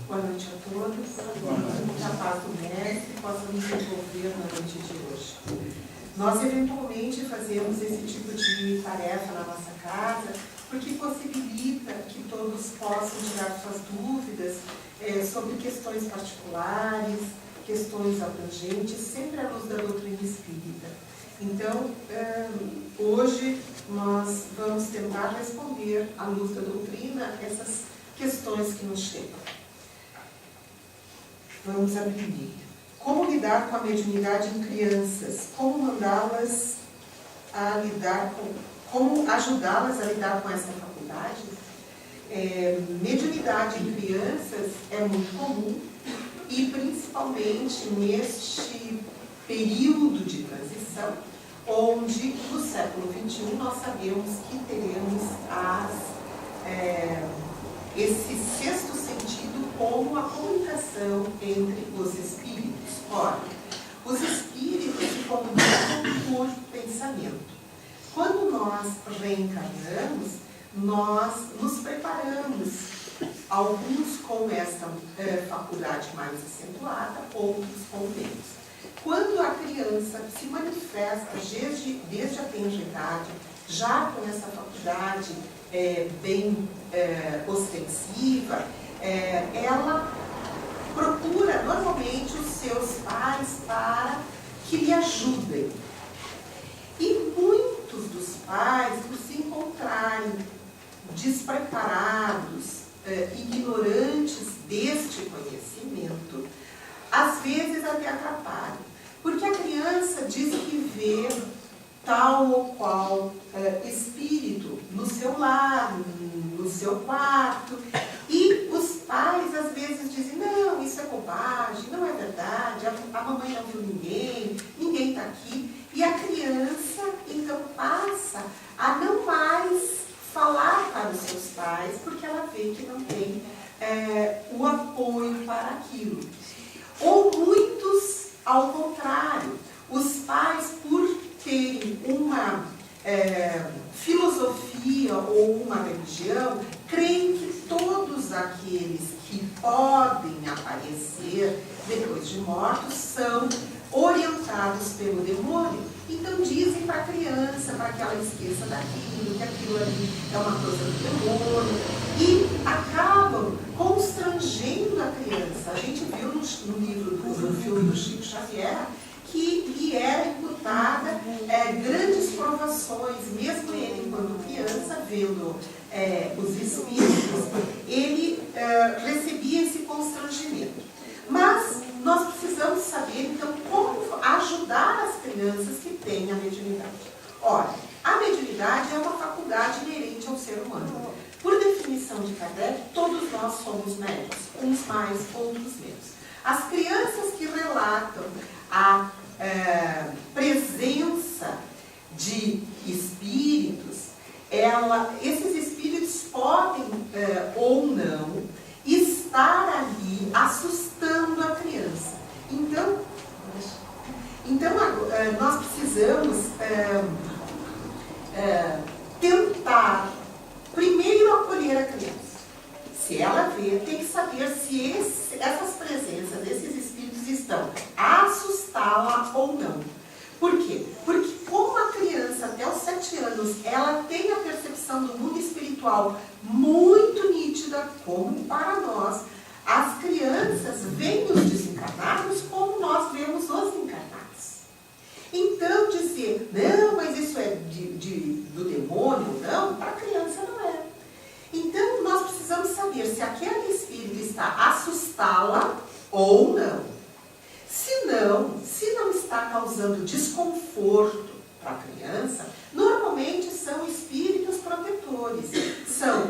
Boa noite a todos. Que a paz do Mestre possa nos envolver na noite de hoje. Nós, eventualmente, fazemos esse tipo de tarefa na nossa casa porque possibilita que todos possam tirar suas dúvidas sobre questões particulares, questões abrangentes, sempre à luz da doutrina espírita. Então, hoje nós vamos tentar responder à luz da doutrina essas questões que nos chegam. Vamos abrir. Como lidar com a mediunidade em crianças? Como mandá-las a lidar com... Como ajudá-las a lidar com essa faculdade? Mediunidade em crianças é muito comum e principalmente neste período de transição, onde no século XXI nós sabemos que teremos esse sexto sentido como a comunicação entre os espíritos. Ora, os espíritos se comunicam por pensamento. Quando nós reencarnamos, nós nos preparamos, alguns com esta faculdade mais acentuada, outros com menos. Quando a criança se manifesta desde a tenra idade, já com essa faculdade bem ostensiva, ela procura normalmente os seus pais para que lhe ajudem. E muitos dos pais, por se encontrarem despreparados, ignorantes deste conhecimento, às vezes até atrapalham. Porque a criança diz que vê tal ou qual espírito no seu lar, no seu quarto, e os pais às vezes dizem, não, isso é bobagem, não é verdade, a mamãe não viu ninguém está aqui. E a criança, então, passa a não mais falar para os seus pais, porque ela vê que não tem o apoio para aquilo. Ou muitos, ao contrário, os pais, por terem uma filosofia ou uma religião, creem que todos aqueles que podem aparecer depois de mortos são orientados pelo demônio. Então dizem para a criança, para que ela esqueça daquilo, que aquilo ali é uma coisa do demônio, e acabam constrangendo a criança. A gente viu no livro do filme do Chico Xavier que lhe era imputada grandes provações, mesmo ele, enquanto criança, vendo os espíritos, ele recebia esse constrangimento. Mas nós precisamos saber, então, como ajudar as crianças que têm a mediunidade. Ora, a mediunidade é uma faculdade inerente ao ser humano. Por definição de Kardec, todos nós somos médiuns, uns mais, outros menos. As crianças que relatam a presença de espíritos, esses espíritos podem ou não estar ali assustando a criança. Então nós precisamos tentar primeiro acolher a criança. Se ela vê, tem que saber se essas presenças, esses espíritos estão a assustá-la ou não. Por quê? Porque como a criança até os 7 anos, ela tem a percepção do mundo espiritual muito nítida, como para nós, as crianças veem os desencarnados como nós vemos os encarnados. Então dizer, não, mas isso é do demônio ou não, para a criança não é. Então nós precisamos saber se aquele espírito está a assustá-la ou não. Se não está causando desconforto para a criança, normalmente são espíritos protetores. São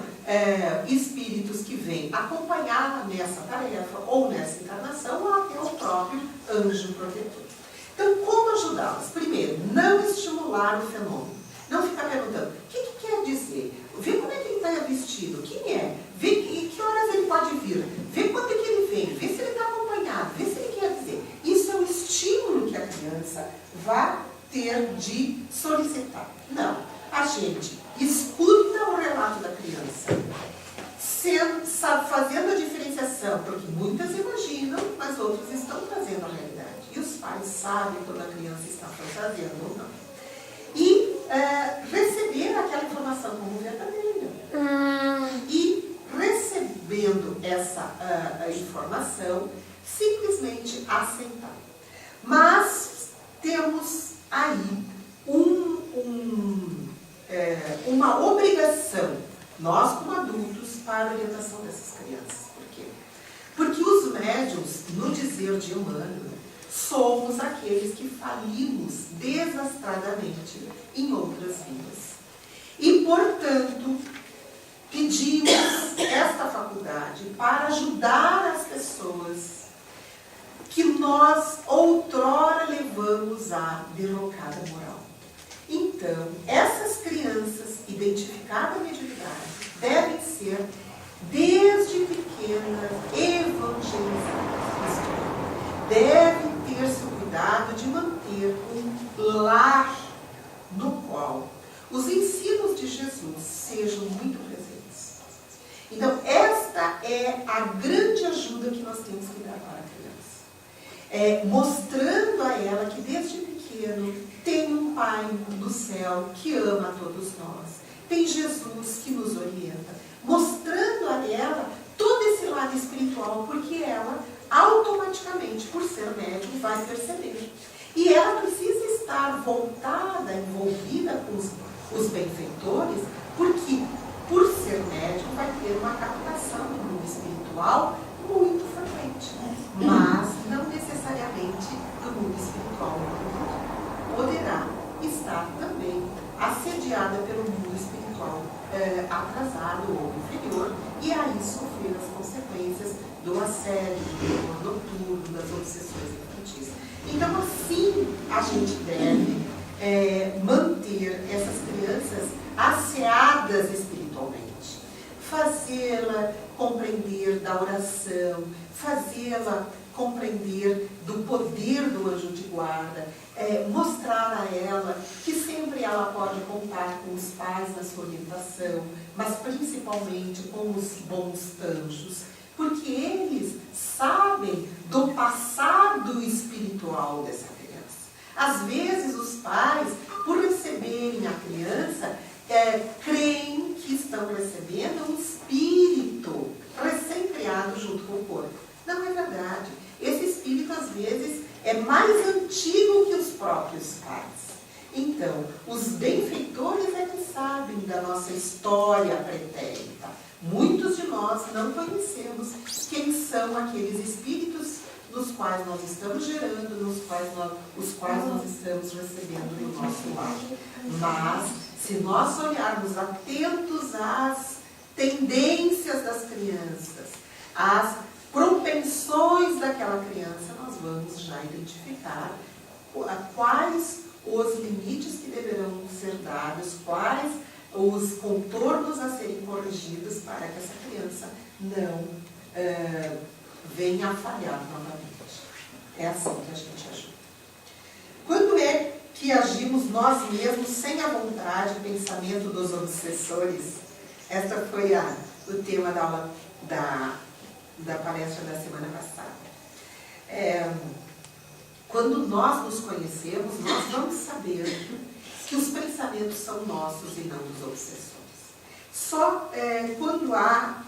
espíritos que vêm acompanhar nessa tarefa, ou nessa encarnação, ou até o próprio anjo protetor. Então, como ajudá-los? Primeiro, não estimular o fenômeno. Não ficar perguntando, o que quer dizer? Vê como é que ele está vestido, quem é? Vê que horas ele pode vir, vê quando é que ele vem, vê se ele está acompanhado, vê se ele quer dizer. Isso é um estímulo que a criança vai ter de solicitar. Não, a gente escuta o relato da criança, fazendo a diferenciação, porque muitas imaginam, mas outros estão trazendo a realidade. E os pais sabem quando a criança está fantasiando ou não. E receber aquela informação como verdadeira. E recebendo essa informação, simplesmente aceitar. Mas temos aí uma obrigação, nós como adultos, para a orientação dessas crianças. Por quê? Porque os médiuns, no dizer de Emmanuel, somos aqueles que falimos desastradamente em outras vidas. E, portanto, pedimos esta faculdade para ajudar as pessoas que nós outrora levamos à derrocada moral. Então, essas crianças, identificadas a mediunidade, devem ser, desde pequenas, evangelizadas. Devem ter-se o cuidado de manter um lar no qual os ensinos de Jesus sejam muito presentes. Então, esta é a grande ajuda que nós temos que dar para a criança. Mostrando a ela que desde pequeno tem um Pai do céu que ama a todos nós. Tem Jesus que nos orienta. Mostrando a ela todo esse lado espiritual, porque ela automaticamente, por ser médium, vai perceber. E ela precisa estar voltada, envolvida com os benfeitores, porque, por ser médium, vai ter uma captação do mundo espiritual muito frequente. Mas não necessariamente do mundo espiritual. Poderá estar também assediada pelo mundo espiritual atrasado ou inferior, e aí sofrer as consequências do assédio, do amor noturno, das obsessões infantis. Então, assim, a gente deve manter essas crianças asseadas espiritualmente, fazê-la compreender da oração, fazê-la compreender do poder do anjo de guarda, mostrar a ela que sempre ela pode contar com os pais na sua orientação, mas principalmente com os bons anjos, porque eles sabem do passado espiritual dessa criança. Às vezes os pais, por receberem a criança, creem que estão recebendo um espírito recém-criado junto com o corpo. Não é verdade. Esse espírito, às vezes, é mais antigo que os próprios pais. Então, os benfeitores é que sabem da nossa história pretérita. Muitos de nós não conhecemos quem são aqueles espíritos dos quais nós estamos gerando, os quais nós estamos recebendo no nosso lar. Mas, se nós olharmos atentos às tendências das crianças, às propensões daquela criança, nós vamos já identificar quais os limites que deverão ser dados, quais os contornos a serem corrigidos para que essa criança não venha a falhar novamente. É assim que a gente ajuda. Quando é que agimos nós mesmos sem a vontade e pensamento dos obsessores? Esta foi o tema da aula da palestra da semana passada. Quando nós nos conhecemos, nós vamos saber que os pensamentos são nossos e não dos obsessores. Só quando há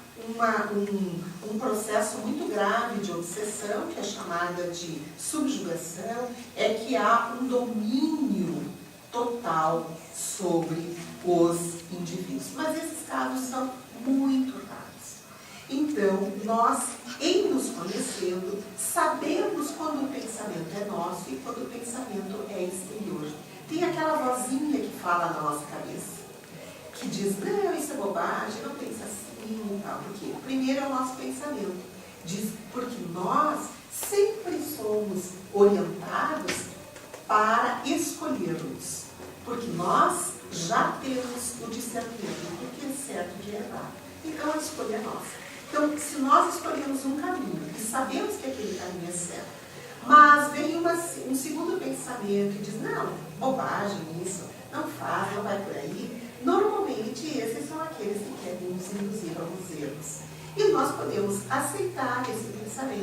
um processo muito grave de obsessão, que é chamada de subjugação, é que há um domínio total sobre os indivíduos. Mas esses casos são muito raros. Então, nós, em nos conhecendo, sabemos quando o pensamento é nosso e quando o pensamento é exterior. Tem aquela vozinha que fala na nossa cabeça, que diz, não, isso é bobagem, não pensa assim e tal. Por quê? Primeiro é o nosso pensamento. Diz, porque nós sempre somos orientados para escolhermos. Porque nós já temos o discernimento do que é certo e o que é errado. Então, a escolha é nossa. Então, se nós escolhemos um caminho e sabemos que aquele caminho é certo, mas vem um segundo pensamento e diz, não, bobagem isso, não faz, não vai por aí, normalmente esses são aqueles que querem nos induzir a alguns erros. E nós podemos aceitar esse pensamento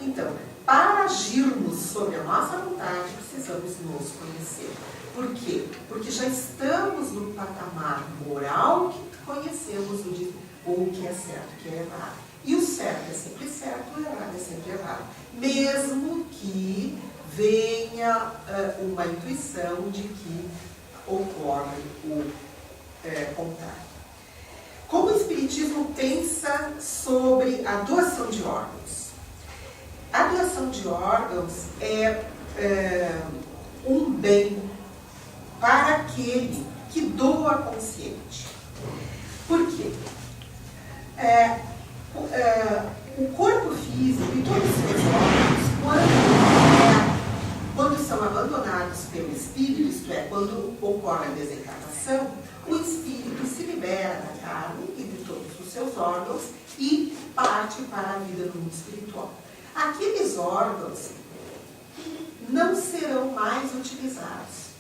Então, para agirmos sobre a nossa vontade, precisamos nos conhecer. Por quê? Porque já estamos no patamar moral que conhecemos o que é certo e o que é errado. E o certo é sempre certo, o errado é sempre errado. Mesmo que venha uma intuição de que ocorre o contrário. Como o Espiritismo pensa sobre a doação de órgãos? A doação de órgãos é um bem para aquele que doa consciente. Por quê? O corpo físico e todos os seus órgãos, quando são abandonados pelo espírito, isto é, quando ocorre a desencarnação, o espírito se libera da carne e de todos os seus órgãos e parte para a vida no mundo espiritual. Aqueles órgãos não serão mais utilizados.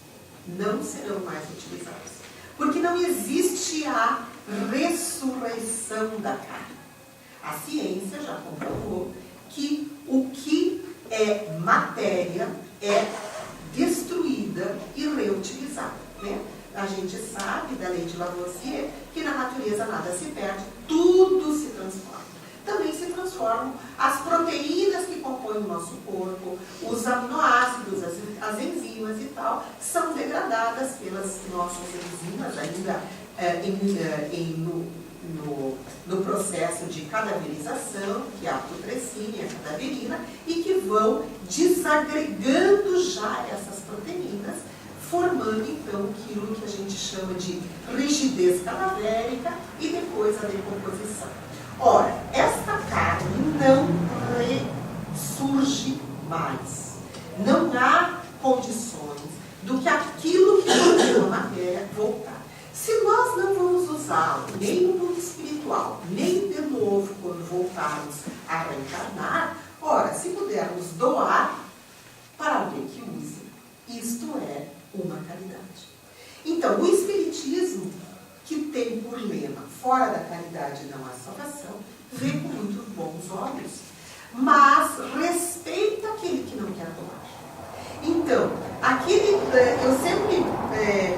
Não serão mais utilizados. Porque não existe a ressurreição da carne. A ciência já comprovou que o que é matéria é destruída e reutilizada, né? A gente sabe da lei de Lavoisier que na natureza nada se perde, tudo se transforma. Também se transformam as proteínas que compõem o nosso corpo, os aminoácidos, as enzimas e tal, são degradadas pelas nossas enzimas ainda no processo de cadaverização, que é a putrescina e a cadaverina, e que vão desagregando já essas proteínas, formando então aquilo que a gente chama de rigidez cadavérica e depois a decomposição. Ora, esta carne não ressurge mais. Não há condições do que aquilo que contém a matéria voltar. Se nós não vamos usá-lo nem no mundo espiritual, nem de novo quando voltarmos a reencarnar, ora, se pudermos doar para alguém que use, isto é uma caridade. Então, o Espiritismo, que tem por lema, fora da caridade não há salvação, vê com muito bons olhos, mas respeita aquele que não quer doar. Então, eu sempre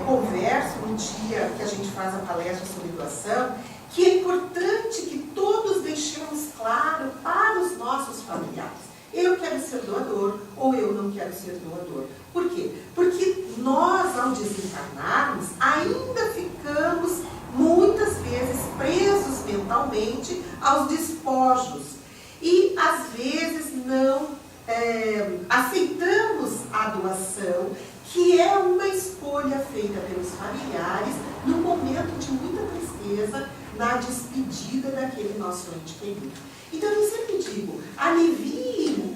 converso no dia que a gente faz a palestra sobre doação, que é importante que todos deixemos claro para os nossos familiares. Eu quero ser doador ou eu não quero ser doador. Por quê? Porque nós, ao desencarnarmos, ainda ficamos muitas vezes presos mentalmente aos despojos. E, às vezes, não aceitamos a doação, que é uma escolha feita pelos familiares num momento de muita tristeza, na despedida daquele nosso ente querido. Então, eu sempre digo, aliviem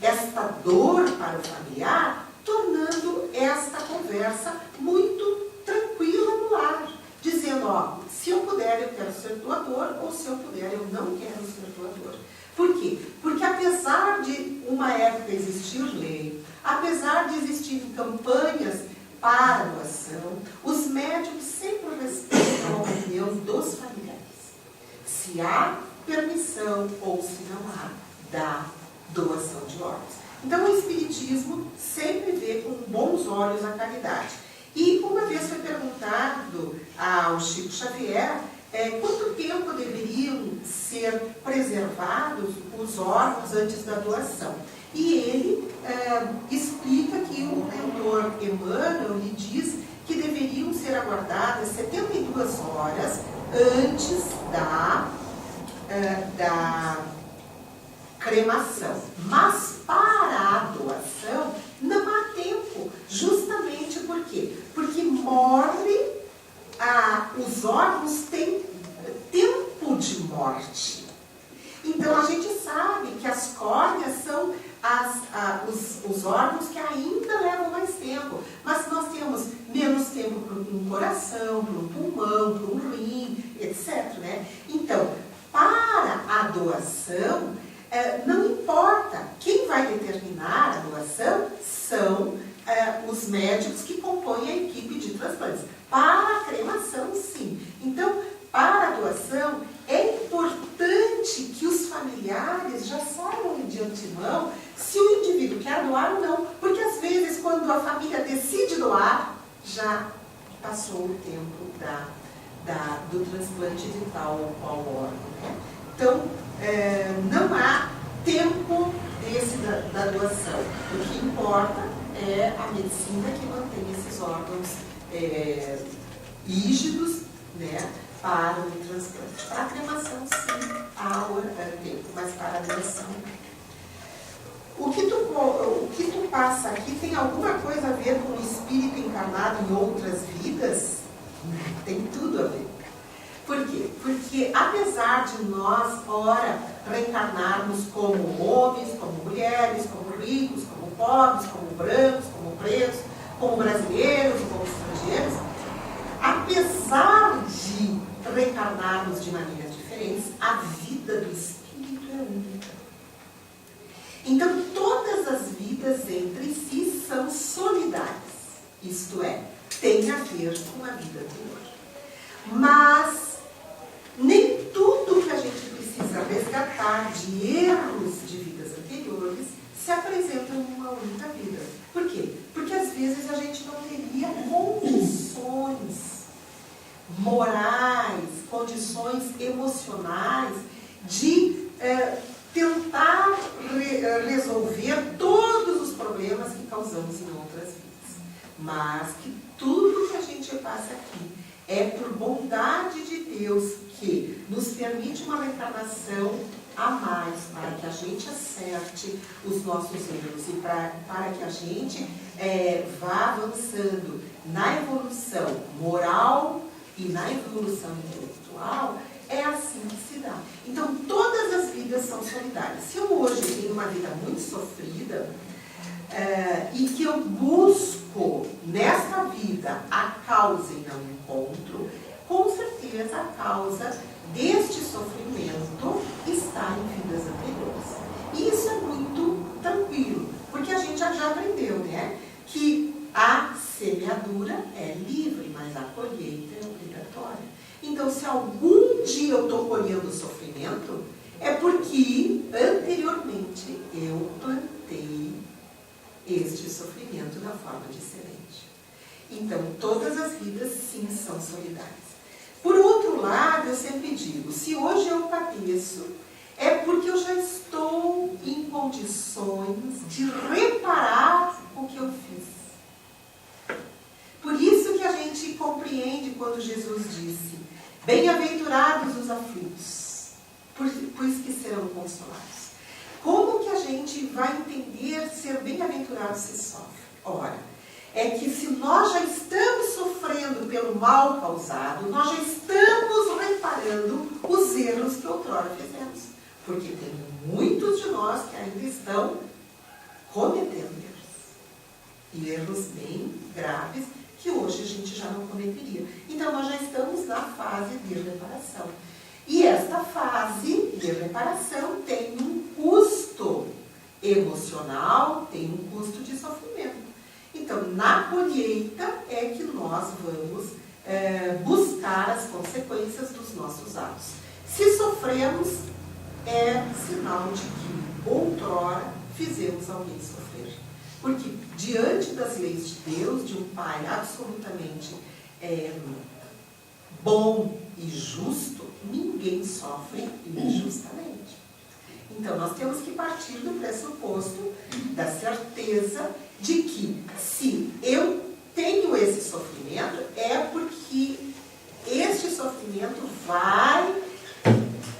esta dor para o familiar, tornando esta conversa muito tranquila no lar. Dizendo, ó, se eu puder, eu quero ser doador, ou se eu puder, eu não quero ser doador. Por quê? Porque apesar de uma época existir lei, apesar de existirem campanhas para doação, os médicos sempre respeitam a opinião dos familiares. Se há permissão ou se não há da doação de órgãos. Então o Espiritismo sempre vê com bons olhos a caridade. E uma vez foi perguntado ao Chico Xavier quanto tempo deveriam ser preservados os órgãos antes da doação. E ele explica que o mentor Emmanuel lhe diz que deveriam ser aguardadas 72 horas antes da cremação. Mas para a doação não há tempo, justamente por quê? Porque os órgãos têm tempo de morte. Então a gente sabe que as córneas são os órgãos que ainda levam mais tempo, mas nós temos menos tempo para um coração, para um pulmão, para um rim, etc. Né? Então, para a doação, não importa. Quem vai determinar a doação são os médicos que compõem a equipe de transplantes. Para a cremação, sim. Então, para a doação, é importante que os familiares já saibam de de antemão se o indivíduo quer doar ou não. Porque às vezes, quando a família decide doar, já passou o tempo do transplante de tal ou qual órgão, né? Então, não há tempo da doação. O que importa é a medicina que mantém esses órgãos rígidos, né, para o transplante. Para a cremação, sim, há tempo, mas para a doação, não. O que tu passa aqui tem alguma coisa a ver com o espírito encarnado em outras vidas? Tem tudo a ver. Por quê? Porque apesar de nós, ora, reencarnarmos como homens, como mulheres, como ricos, como pobres, como brancos, como pretos, como brasileiros, como estrangeiros, apesar de reencarnarmos de maneiras diferentes, a vida do espírito é única. Então, todas as vidas entre si são solidárias. Isto é, tem a ver com a vida anterior. Mas nem tudo que a gente precisa resgatar de erros de vidas anteriores se apresenta em uma única vida. Por quê? Porque às vezes a gente não teria condições morais, condições emocionais de tentar resolver todos os problemas que causamos em outras vidas. Mas que tudo que a gente passa aqui é por bondade de Deus que nos permite uma reencarnação a mais, para que a gente acerte os nossos erros e para que a gente vá avançando na evolução moral e na evolução intelectual. É assim que se dá. Então, todas as vidas são solidárias. Se eu hoje tenho uma vida muito sofrida, e que eu busco nesta vida a causa e não encontro, com certeza a causa deste sofrimento está em vidas anteriores. E isso é muito tranquilo, porque a gente já aprendeu, né? Que a semeadura é livre, mas a colheita é obrigatória. Então, se algum dia eu estou colhendo sofrimento, é porque anteriormente eu plantei este sofrimento na forma de semente. Então, todas as vidas, sim, são solidárias. Por outro lado, eu sempre digo, se hoje eu padeço, é porque eu já estou em condições de reparar o que eu fiz. Por isso que a gente compreende quando Jesus disse: bem-aventurados os aflitos, pois que serão consolados. Como que a gente vai entender ser bem-aventurado se sofre? Ora, é que se nós já estamos sofrendo pelo mal causado, nós já estamos reparando os erros que outrora fizemos. Porque tem muitos de nós que ainda estão cometendo erros. E erros bem graves que hoje a gente já não cometeria. Então, nós já estamos na fase de reparação. E esta fase de reparação tem um custo emocional, tem um custo de sofrimento. Então, na colheita é que nós vamos buscar as consequências dos nossos atos. Se sofremos, é sinal de que outrora fizemos alguém sofrer. Porque diante das leis de Deus, de um Pai absolutamente bom e justo, ninguém sofre injustamente. Então, nós temos que partir do pressuposto da certeza de que, se eu tenho esse sofrimento, é porque este sofrimento vai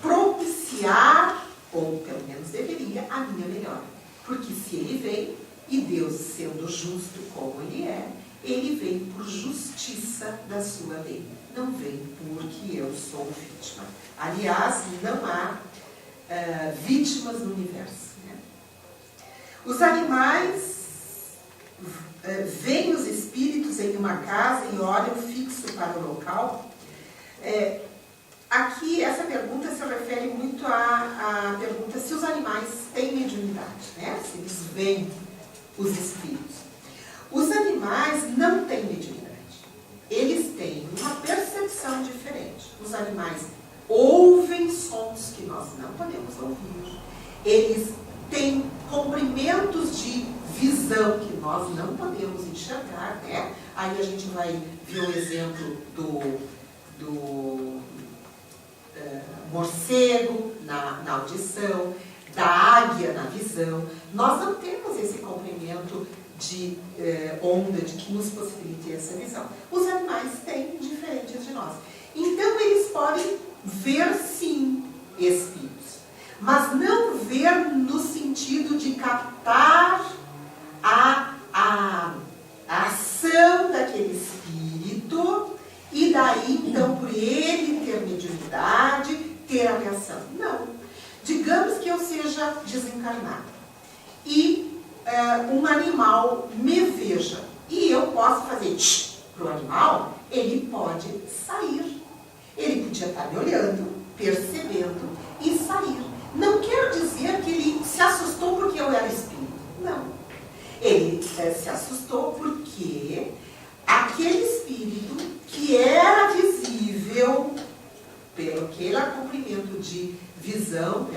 propiciar, ou pelo menos deveria, a minha melhora. Porque se ele vem, e Deus sendo justo como ele é, ele vem por justiça da sua lei. Não vem porque eu sou vítima. Aliás, não há vítimas no universo, né? Os animais veem os espíritos em uma casa e olham fixo para o local. Aqui, essa pergunta se refere muito à pergunta se os animais têm mediunidade, né? Se eles veem os espíritos. Os animais não têm mediunidade. Eles têm uma percepção diferente. Os animais ouvem sons que nós não podemos ouvir. Eles têm comprimentos de visão que nós não podemos enxergar, né? Aí a gente vai ver o exemplo do morcego na audição, da águia na visão. Nós não temos esse comprimento de onda de que nos possibilite essa visão. Os animais têm, diferentes de nós. Então eles podem ver sim espíritos, mas não ver no sentido de captar a ação daquele espírito e daí então por ele ter mediunidade, ter a reação. Não. Digamos que eu seja desencarnado e um animal me veja e eu posso fazer para o animal, ele pode sair. Ele podia estar me olhando, percebendo e sair. Não quer dizer que ele se assustou porque eu era espírito. Não. Ele se assustou porque aquele espírito que era visível pelo aquele comprimento de visão,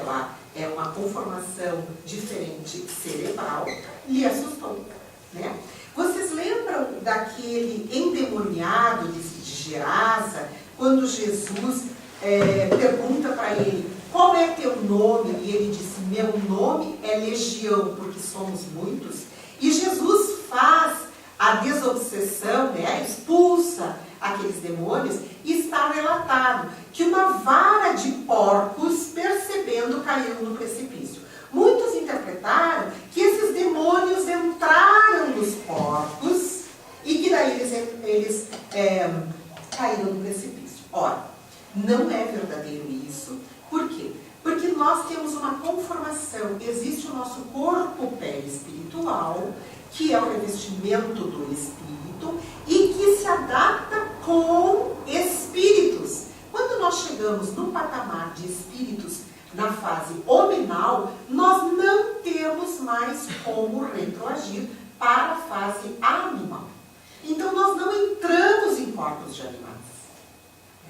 é uma conformação diferente cerebral, lhe assustou, né? Vocês lembram daquele endemoniado de Gerasa, quando Jesus pergunta para ele, qual é teu nome? E ele disse, meu nome é Legião, porque somos muitos. E Jesus faz a desobsessão, né? Expulsa aqueles demônios, e está relatado que uma vara de porcos, percebendo, caiu no precipício. Muitos interpretaram que esses demônios entraram nos porcos e que daí eles caíram no precipício. Ora, não é verdadeiro isso. Por quê? Porque nós temos uma conformação. Existe o nosso corpo perispiritual, que é o revestimento do espírito e que se adapta com espíritos. Quando nós chegamos no patamar de espíritos na fase hominal, nós não temos mais como retroagir para a fase animal. Então nós não entramos em corpos de animais.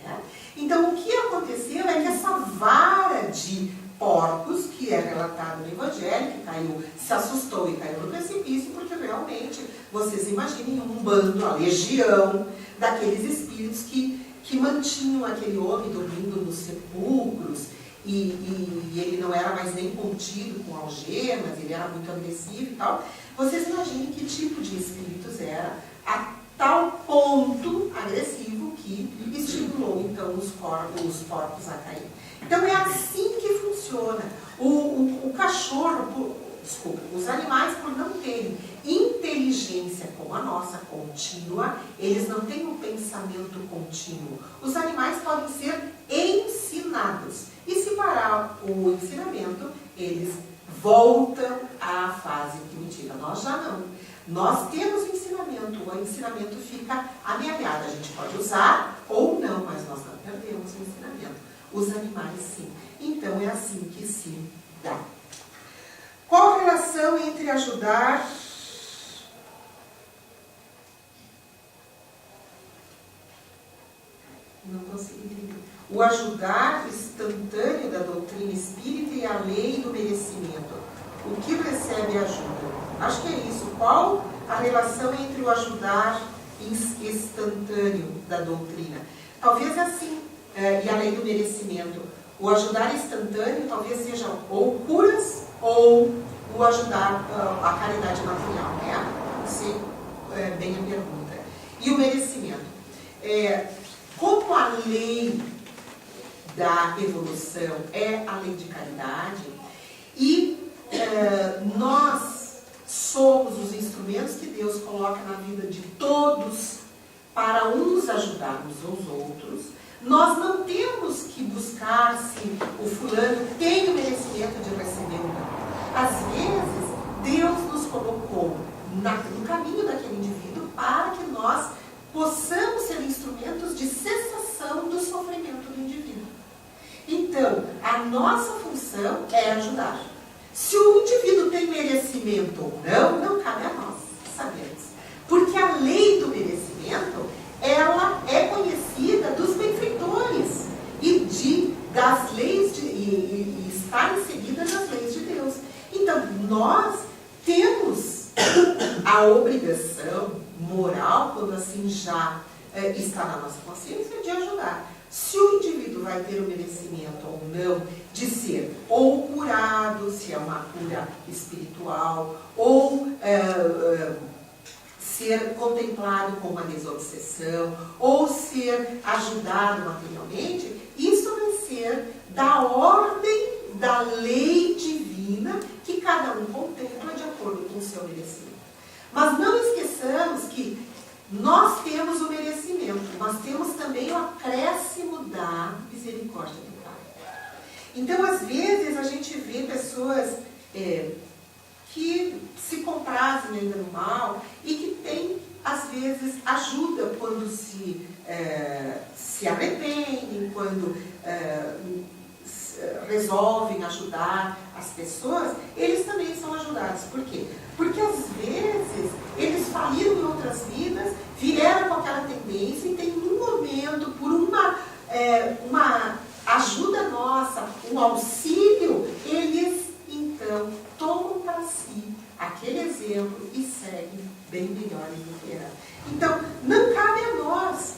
Né? Então o que aconteceu é que essa vara de porcos, que é relatado no Evangelho, que caiu, se assustou e caiu no precipício, porque realmente, vocês imaginem um bando, a legião daqueles espíritos que mantinham aquele homem dormindo nos sepulcros, e ele não era mais nem contido com algemas, ele era muito agressivo e tal. Vocês imaginem que tipo de espíritos era, a tal ponto agressivo que estimulou então os corpos a cair. Então é assim que funciona. O cachorro, os animais, por não terem inteligência como a nossa, contínua, eles não têm um pensamento contínuo. Os animais podem ser ensinados. E se parar o ensinamento, eles voltam à fase primitiva. Nós já não. Nós temos ensinamento, o ensinamento fica amealhado. A gente pode usar ou não, mas nós não perdemos o ensinamento. Os animais sim. Então é assim que se dá. Qual a relação entre ajudar não consigo entender. O ajudar instantâneo da doutrina espírita e a lei do merecimento? O que recebe ajuda? Acho que é isso. Qual a relação entre o ajudar instantâneo da doutrina? Talvez assim, e a lei do merecimento. O ajudar instantâneo talvez seja ou curas ou o ajudar a caridade material, né? Não sei bem a pergunta. E o merecimento. Como a lei da evolução é a lei de caridade, e nós somos os instrumentos que Deus coloca na vida de todos para uns ajudarmos os outros, nós não temos que buscar se o fulano tem o merecimento de receber ou não. Às vezes, Deus nos colocou no caminho daquele indivíduo para que nós possamos ser instrumentos de cessação do sofrimento do indivíduo. Então, a nossa função é ajudar. Se o indivíduo tem merecimento ou não cabe a nós sabermos. Porque a lei do merecimento, ela é conhecida dos benfeitores e das leis, e está inserida nas leis de Deus. Então, nós temos a obrigação moral, quando assim já está na nossa consciência, de ajudar. Se o indivíduo vai ter o merecimento ou não de ser ou curado, se é uma cura espiritual, ou ser contemplado com uma desobsessão, ou ser ajudado materialmente, isso vai ser da ordem da lei divina que cada um contempla de acordo com o seu merecimento. Mas não esqueçamos que nós temos o merecimento, mas temos também o acréscimo da misericórdia do Pai. Então, às vezes, a gente vê pessoas que se comprazem ainda no mal e que têm, às vezes, ajuda quando se arrependem, quando resolvem ajudar as pessoas, eles também são ajudados. Por quê? Porque às vezes eles faliram em outras vidas, vieram com aquela tendência e tem um momento, por uma ajuda nossa, um auxílio, eles então tomam para si aquele exemplo e seguem bem melhores do que era. Então, não cabe a nós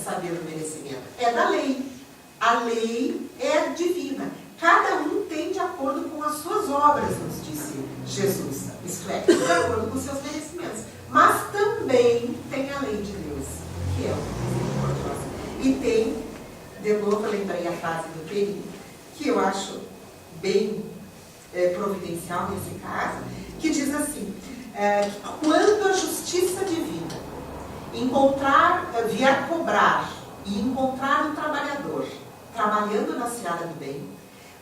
saber o merecimento. É da lei. A lei é divina. Cada um tem de acordo com as suas obras, nos disse Jesus. Isto é, de acordo com os seus merecimentos. Mas também tem a lei de Deus, que é o misericordioso. E tem, de novo, eu lembrei a frase do Perim, que eu acho bem providencial nesse caso, que diz assim, quando a justiça divina vier cobrar e encontrar um trabalhador trabalhando na seara do bem,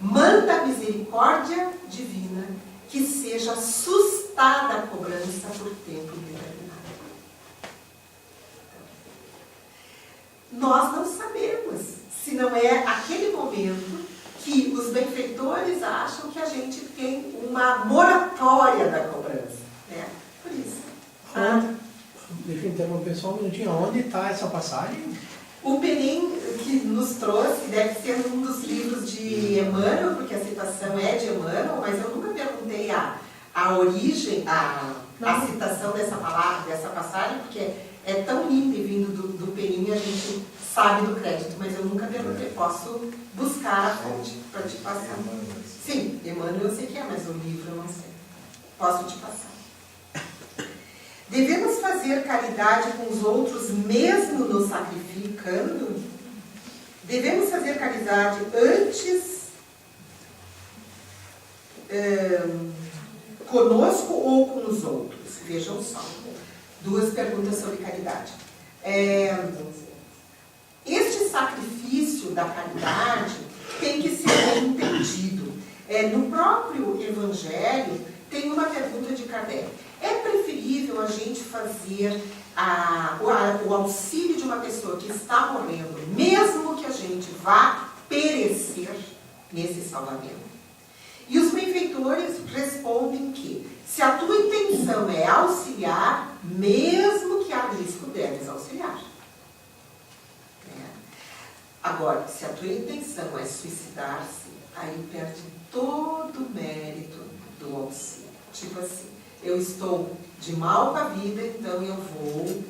manda a misericórdia divina que seja sustada a cobrança por tempo determinado. Nós não sabemos se não é aquele momento que os benfeitores acham que a gente tem uma moratória da cobrança. Né? Por isso. Deixa eu interromper só um minutinho. Onde está essa passagem? O Perim que nos trouxe, deve ser um dos livros de Emmanuel, porque a citação é de Emmanuel, mas eu nunca perguntei a origem, a citação dessa palavra, dessa passagem, porque é tão linda e vindo do Perim, a gente sabe do crédito, mas eu nunca perguntei. Posso buscar a fonte para te passar. Sim, Emmanuel eu sei que é, mas o livro eu não sei. Posso te passar. Devemos fazer caridade com os outros mesmo nos sacrificando? Devemos fazer caridade antes conosco ou com os outros? Vejam só. Duas perguntas sobre caridade. Este sacrifício da caridade tem que ser bem entendido. No próprio Evangelho tem uma pergunta de Kardec. É preferível a gente fazer o auxílio de uma pessoa que está morrendo, mesmo que a gente vá perecer nesse salvamento? E os benfeitores respondem que, se a tua intenção é auxiliar, mesmo que há risco, deves auxiliar. Agora, se a tua intenção é suicidar-se, aí perde todo o mérito do auxílio. Tipo assim, eu estou de mal com a vida, então eu vou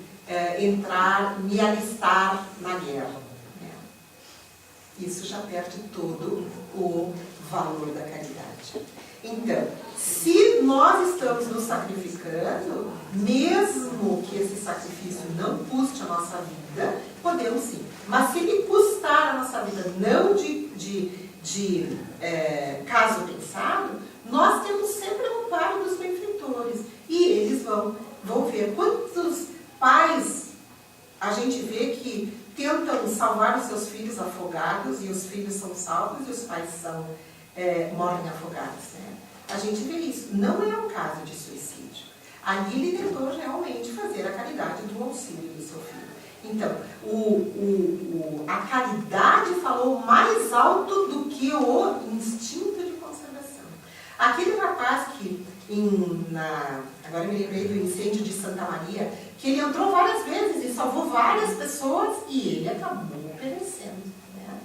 me alistar na guerra. Isso já perde todo o valor da caridade. Então, se nós estamos nos sacrificando, mesmo que esse sacrifício não custe a nossa vida, podemos sim. Mas se ele custar a nossa vida, não de caso pensado, nós temos sempre o amparo dos benfeitores. E eles vão ver quantos pais a gente vê que tentam salvar os seus filhos afogados, e os filhos são salvos e os pais morrem afogados. Né? A gente vê isso. Não é um caso de suicídio. Ali ele tentou realmente fazer a caridade do auxílio do seu filho. Então, a caridade falou mais alto do que o instinto de conservação. Aquele rapaz que, agora me lembrei do incêndio de Santa Maria, que ele entrou várias vezes e salvou várias pessoas e ele acabou perecendo. Né?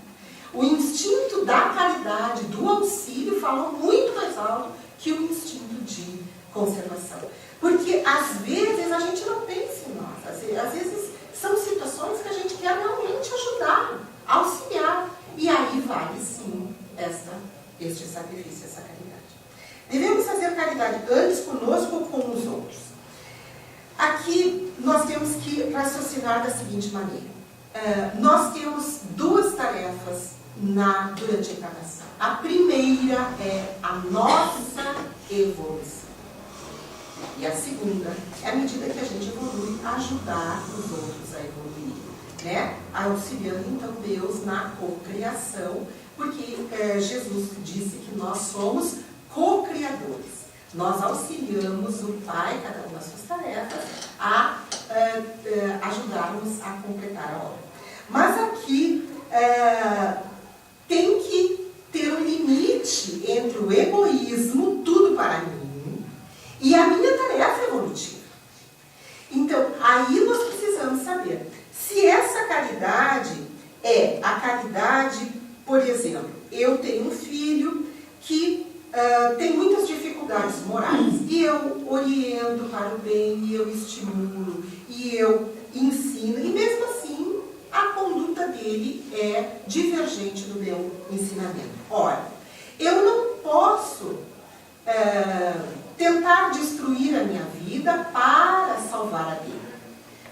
O instinto da caridade, do auxílio, falou muito mais alto que o instinto de conservação. Porque às vezes a gente não pensa em nós, às vezes são situações que a gente quer realmente ajudar, auxiliar, e aí vale sim este sacrifício, essa caridade. Devemos fazer caridade antes conosco ou com os outros. Aqui nós temos que raciocinar da seguinte maneira. Nós temos duas tarefas durante a encarnação. A primeira é a nossa evolução. E a segunda é, à medida que a gente evolui, ajudar os outros a evoluir, né? Auxiliando então Deus na cocriação, porque Jesus disse que nós somos co-criadores. Nós auxiliamos o Pai, cada uma das suas tarefas, a ajudarmos a completar a obra. Mas aqui tem que ter um limite entre o egoísmo, tudo para mim, e a minha tarefa evolutiva. Então, aí nós precisamos saber se essa caridade é a caridade, por exemplo, eu tenho um filho que tem muitas dificuldades morais, e eu oriento para o bem, e eu estimulo, e eu ensino, e mesmo assim a conduta dele é divergente do meu ensinamento. Ora, eu não posso tentar destruir a minha vida para salvar a dele.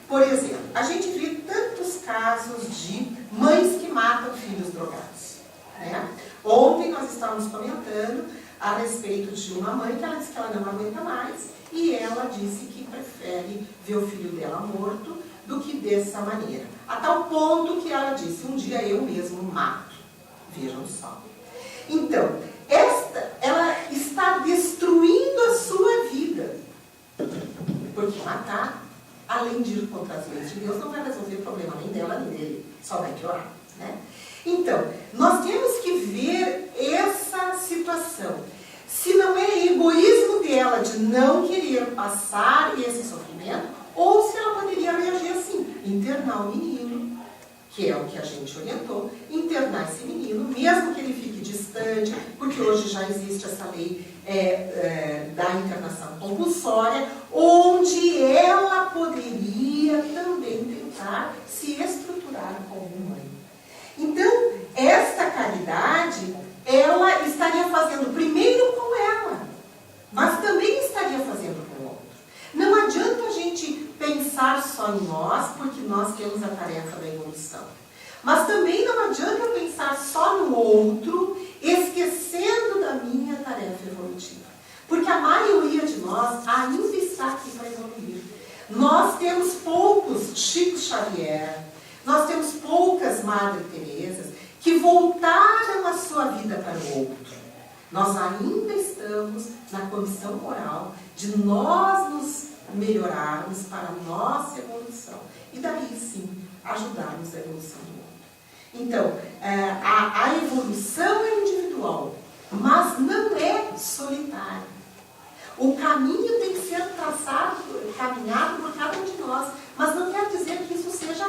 Por exemplo, a gente vê tantos casos de mães que matam filhos drogados, né? Ontem nós estávamos comentando a respeito de uma mãe que ela disse que ela não aguenta mais e ela disse que prefere ver o filho dela morto do que dessa maneira. A tal ponto que ela disse, um dia eu mesmo mato. Vejam só. Então, ela está destruindo a sua vida. Porque matar, além de ir contra as leis de Deus, não vai resolver o problema nem dela nem dele. Só vai piorar, né? Então, nós temos que ver essa situação. Se não é egoísmo dela de não querer passar esse sofrimento, ou se ela poderia reagir assim, internar o menino, que é o que a gente orientou, internar esse menino, mesmo que ele fique distante, porque hoje já existe essa lei da internação compulsória, onde ela poderia também tentar se estruturar como mãe. Então, esta caridade, ela estaria fazendo primeiro com ela, mas também estaria fazendo com o outro. Não adianta a gente pensar só em nós, porque nós temos a tarefa da evolução. Mas também não adianta eu pensar só no outro, esquecendo da minha tarefa evolutiva. Porque a maioria de nós ainda está aqui para evoluir. Nós temos poucos Chico Xavier, nós temos poucas Madre Teresas que voltaram a sua vida para o outro. Nós ainda estamos na condição moral de nós nos melhorarmos para a nossa evolução. E daí sim, ajudarmos a evolução do outro. Então, a evolução é individual, mas não é solitária. O caminho tem que ser caminhado por cada um de nós, mas não quer dizer que isso seja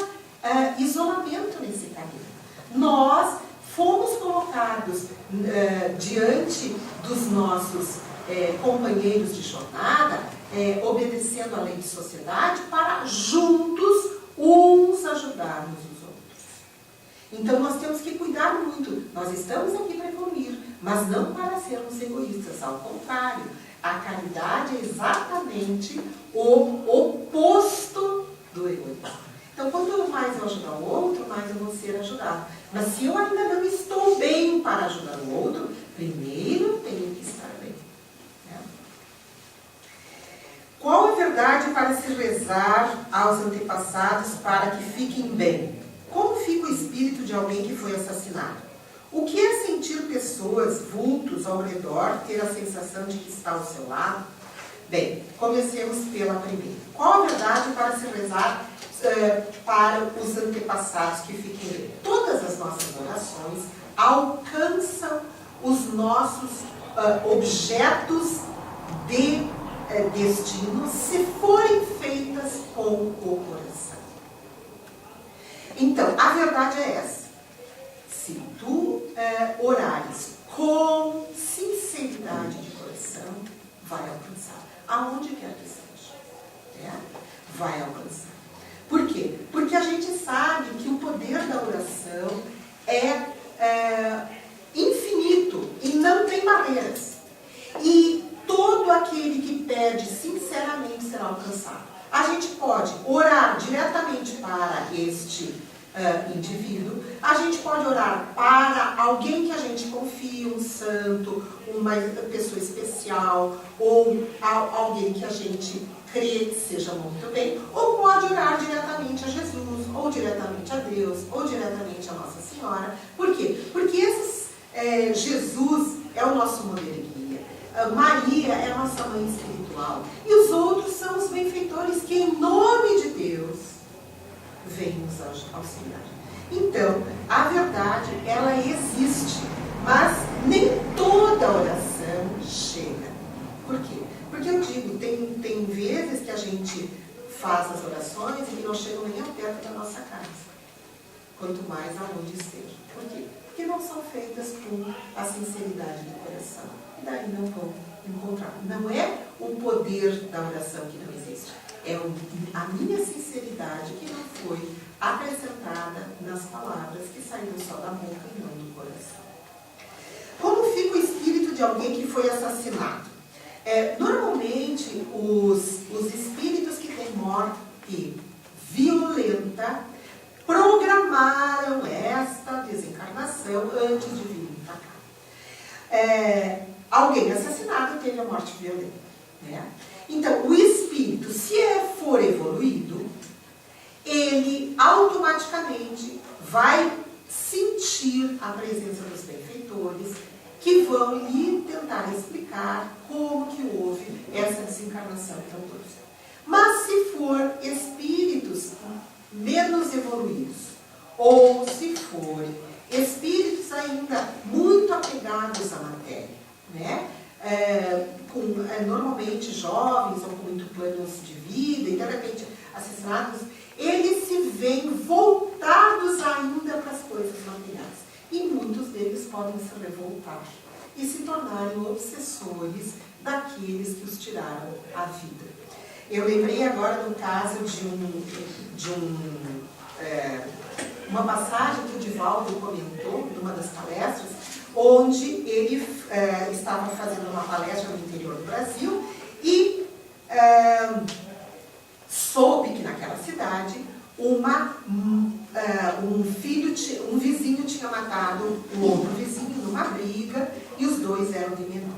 isolamento nesse caminho. Nós fomos colocados diante dos nossos companheiros de jornada, obedecendo à lei de sociedade, para juntos uns ajudarmos os outros. Então nós temos que cuidar muito. Nós estamos aqui para evoluir, mas não para sermos egoístas. Ao contrário, a caridade é exatamente o oposto do egoísmo. Então, quanto mais eu ajudar o outro, mais eu vou ser ajudado. Mas se eu ainda não estou bem para ajudar o outro, primeiro tenho que estar bem. Né? Qual a verdade para se rezar aos antepassados para que fiquem bem? Como fica o espírito de alguém que foi assassinado? O que é sentir pessoas, vultos ao redor, ter a sensação de que está ao seu lado? Bem, comecemos pela primeira. Qual a verdade para se rezar para os antepassados que fiquem bem? Todas as nossas orações alcançam os nossos objetos de destino se forem feitas com o coração. Então, a verdade é essa. Se tu orares com sinceridade de barreiras. E todo aquele que pede sinceramente será alcançado. A gente pode orar diretamente para este indivíduo, a gente pode orar para alguém que a gente confia, um santo, uma pessoa especial, ou alguém que a gente crê que seja muito bem, ou pode orar diretamente a Jesus, ou diretamente a Deus, ou diretamente a Nossa Senhora. Por quê? Porque Jesus é o nosso modelo e guia, Maria é a nossa mãe espiritual, e os outros são os benfeitores que, em nome de Deus, vêm nos auxiliar. Então, a verdade, ela existe, mas nem toda oração chega. Por quê? Porque eu digo, tem vezes que a gente faz as orações e que não chegam nem perto da nossa casa, quanto mais aonde esteja. Por quê? Porque não são feitas com a sinceridade do coração. E daí não vão encontrar. Não é o poder da oração que não existe. É a minha sinceridade que não foi acrescentada nas palavras que saíram só da boca e não do coração. Como fica o espírito de alguém que foi assassinado? Normalmente, os espíritos que têm morte violenta programaram esta desencarnação antes de vir para cá. Alguém assassinado teve a morte violenta, né? Então, o espírito, se for evoluído, ele automaticamente vai sentir a presença dos benfeitores, que vão lhe tentar explicar como que houve essa desencarnação tão doce. Mas se for espíritos menos evoluídos, ou se for espíritos ainda muito apegados à matéria, né? Normalmente jovens ou com muito planos de vida, e de repente assassinados, eles se veem voltados ainda para as coisas materiais. E muitos deles podem se revoltar e se tornarem obsessores daqueles que os tiraram a vida. Eu lembrei agora do caso de uma passagem que o Divaldo comentou numa das palestras, onde ele estava fazendo uma palestra no interior do Brasil e soube que naquela cidade um vizinho tinha matado o outro vizinho numa briga e os dois eram de menor.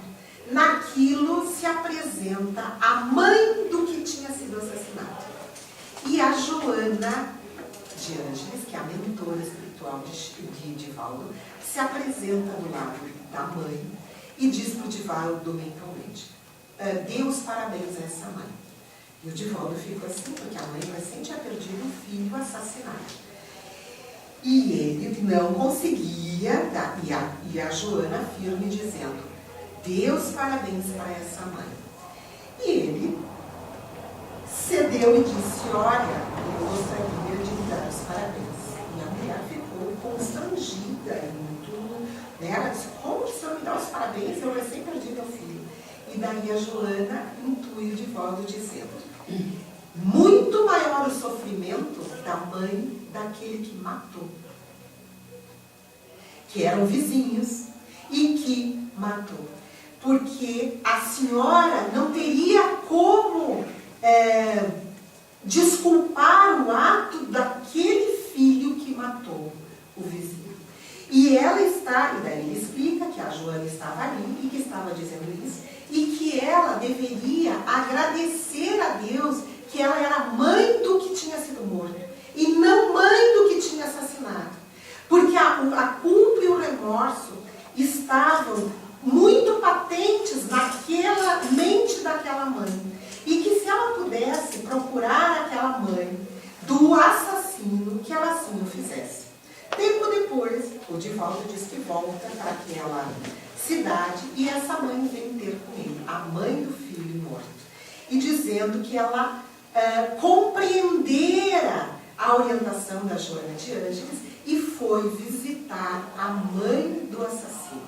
Naquilo se apresenta a mãe do que tinha sido assassinado. E a Joana de Ângeles, que é a mentora espiritual de Divaldo, se apresenta do lado da mãe e diz para o Divaldo mentalmente: dê os parabéns a essa mãe. E o Divaldo ficou assim, porque a mãe recém tinha perdido um filho assassinado. E ele não conseguia, e a Joana firme dizendo: dê os parabéns para essa mãe. E ele cedeu e disse: olha, eu gostaria de lhe dar os parabéns. E a mulher ficou constrangida e muito, né? Ela disse: como que o senhor me dá os parabéns? Eu recém perdi meu filho. E daí a Joana intui o Divaldo dizendo: muito maior o sofrimento da mãe daquele que matou, que eram vizinhos e que matou, porque a senhora não teria como desculpar o ato daquele filho que matou o vizinho. E ela está, e daí ele explica que a Joana estava ali e que estava dizendo isso, e que ela deveria agradecer a Deus que ela era mãe do que tinha sido morto e não mãe do que tinha assassinado. Porque a culpa e o remorso estavam muito patentes naquela mente daquela mãe. E que se ela pudesse procurar aquela mãe do assassino, que ela assim o fizesse. Tempo depois, o Divaldo diz que volta para aquela cidade e essa mãe vem ter com ele, a mãe do filho morto, e dizendo que ela compreendera a orientação da Joana de Ângeles e foi visitar a mãe do assassino.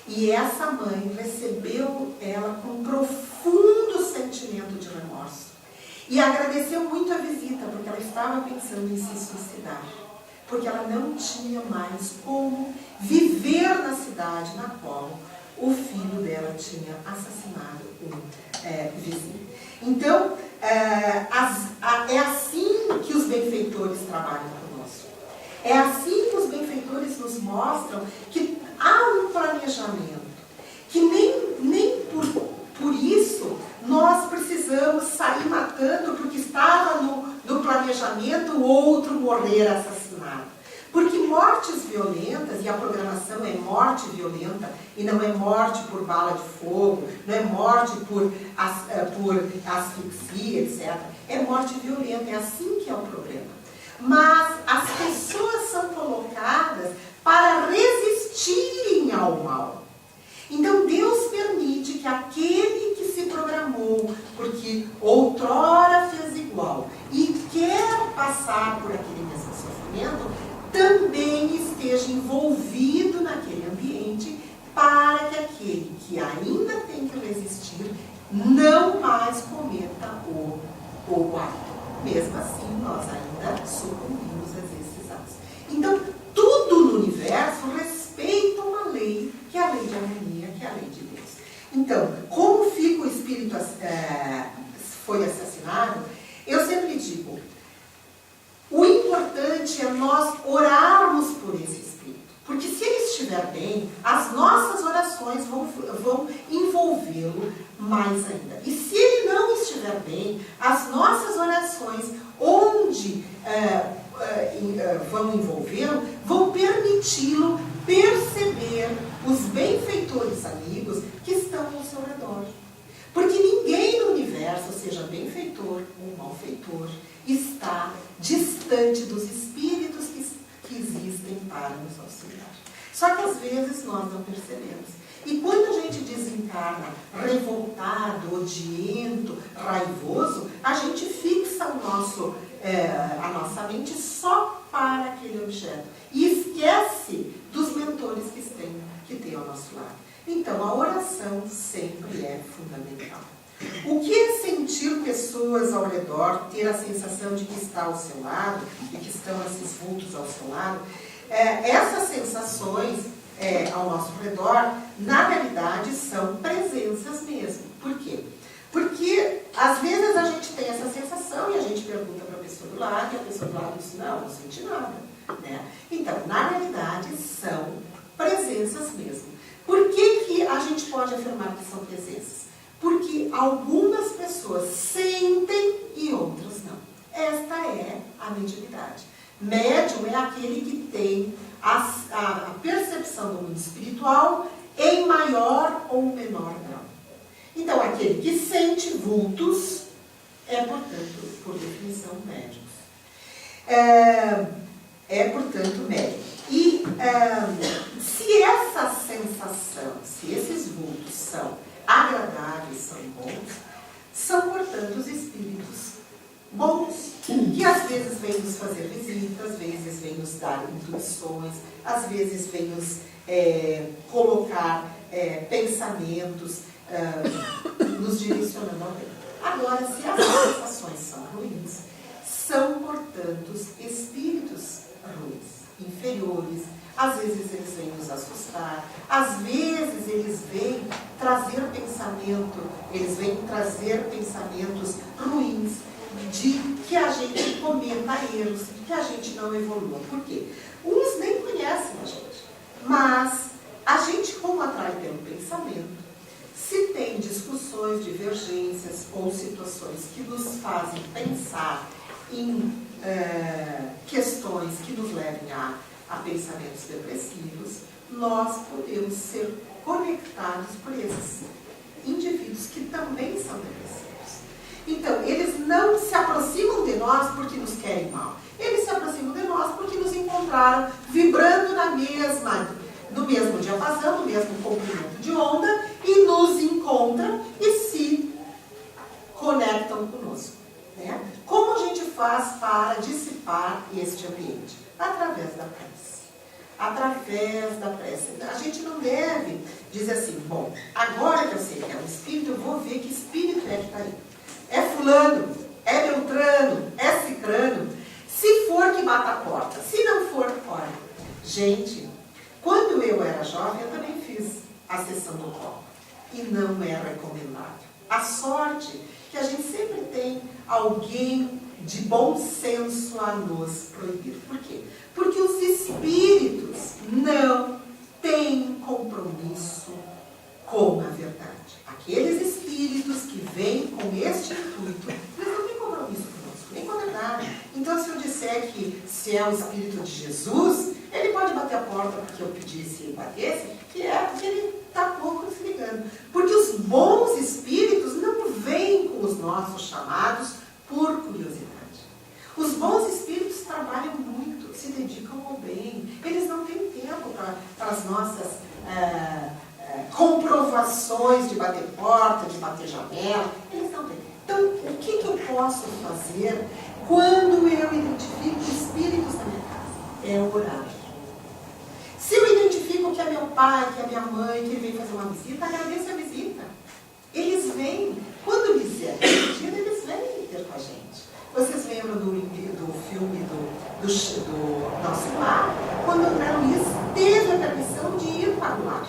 E essa mãe recebeu ela com profundo sentimento de remorso e agradeceu muito a visita, porque ela estava pensando em se suicidar, porque ela não tinha mais como viver na cidade na qual o filho dela tinha assassinado um vizinho. Então, é assim que os benfeitores trabalham conosco. É assim que os benfeitores nos mostram que há um planejamento, que nem por isso nós precisamos sair matando porque estava no planejamento o outro morrer assassinado. Porque mortes violentas, e a programação é morte violenta, e não é morte por bala de fogo, não é morte por asfixia, etc. É morte violenta, é assim que é o problema. Mas as pessoas são colocadas para resistirem ao mal. Então Deus permite que aquele que se programou, porque outrora fez igual, e quer passar por aquele mesmo sofrimento, também esteja envolvido naquele ambiente, para que aquele que ainda tem que resistir não mais cometa o ato. Mesmo assim, nós ainda sucumbimos a esses atos. Então, tudo no universo respeita uma lei, que é a lei de harmonia, que é a lei de Deus. Então, como fica o espírito foi assassinado, eu sempre digo, o importante é nós orarmos por esse espírito. Porque se ele estiver bem, as nossas orações vão envolvê-lo mais ainda. E se ele não estiver bem, as nossas orações, onde vão envolvê-lo, vão permiti-lo perceber os benfeitores amigos que estão ao seu redor. Porque ninguém no universo, seja benfeitor ou malfeitor, está distante dos espíritos que existem para nos auxiliar. Só que às vezes nós não percebemos. E quando a gente desencarna revoltado, odiento, raivoso, a gente fixa a nossa mente só para aquele objeto. E esquece dos mentores que tem ao nosso lado. Então, a oração sempre é fundamental. O que é sentir pessoas ao redor, ter a sensação de que está ao seu lado, e que estão esses vultos ao seu lado? Essas sensações ao nosso redor, na realidade, são presenças mesmo. Por quê? Porque, às vezes, a gente tem essa sensação e a gente pergunta para a pessoa do lado, e a pessoa do lado diz, não senti nada. Né? Então, na realidade, são presenças mesmo. Por que a gente pode afirmar que são presenças? Porque algumas pessoas sentem e outras não. Esta é a mediunidade. Médium é aquele que tem a percepção do mundo espiritual em maior ou menor grau. Então, aquele que sente vultos é, portanto, por definição, médium. Portanto, médium. E se essa sensação, se esses vultos são agradáveis, são bons, são, portanto, os espíritos bons, que às vezes vêm nos fazer visita, às vezes vêm nos dar intuições, às vezes vêm nos colocar pensamentos, nos direcionando ao bem. Agora, se as sensações são ruins, são, portanto, espíritos ruins, inferiores. Às vezes eles vêm nos assustar, às vezes eles vêm trazer pensamentos ruins, de que a gente cometa erros, de que a gente não evolua. Por quê? Uns nem conhecem a gente, mas a gente, como atrai pelo pensamento, se tem discussões, divergências ou situações que nos fazem pensar em questões que nos levem a pensamentos depressivos, nós podemos ser conectados por esses indivíduos que também são depressivos. Então, eles não se aproximam de nós porque nos querem mal. Eles se aproximam de nós porque nos encontraram vibrando no mesmo diapasão, no mesmo comprimento de onda, e nos encontram e se conectam conosco. Né? Como a gente faz para dissipar este ambiente? Através da prece. Através da prece. A gente não deve dizer assim, bom, agora que eu sei que é um espírito, eu vou ver que espírito é que está aí. É fulano, é beltrano, é cicrano. Se for, que bata a porta. Se não for, olha. Gente, quando eu era jovem, eu também fiz a sessão do copo. E não é recomendável. A sorte que a gente sempre tem alguém de bom senso a nos proibir. Por quê? Porque os espíritos não têm compromisso com a verdade. Aqueles espíritos que vêm com este intuito, eles não têm compromisso conosco, nem com a verdade. Então, se eu disser que se é o Espírito de Jesus, ele pode bater a porta porque eu pedisse e batesse, que é porque ele está pouco se ligando. Porque os bons espíritos não vêm com os nossos chamados por curiosidade. Os bons espíritos trabalham muito, se dedicam ao bem. Eles não têm tempo para as nossas comprovações de bater porta, de bater janela. Eles não têm. Então, o que eu posso fazer quando eu identifico espíritos na minha casa? É orar. Se eu identifico que é meu pai, que é minha mãe, que vem fazer uma visita, agradeço a visita. Eles vêm. Quando eles vêm, eles vêm ter com a gente. Vocês lembram do filme do Nosso Lar? Quando André Luiz teve a permissão de ir para o lar.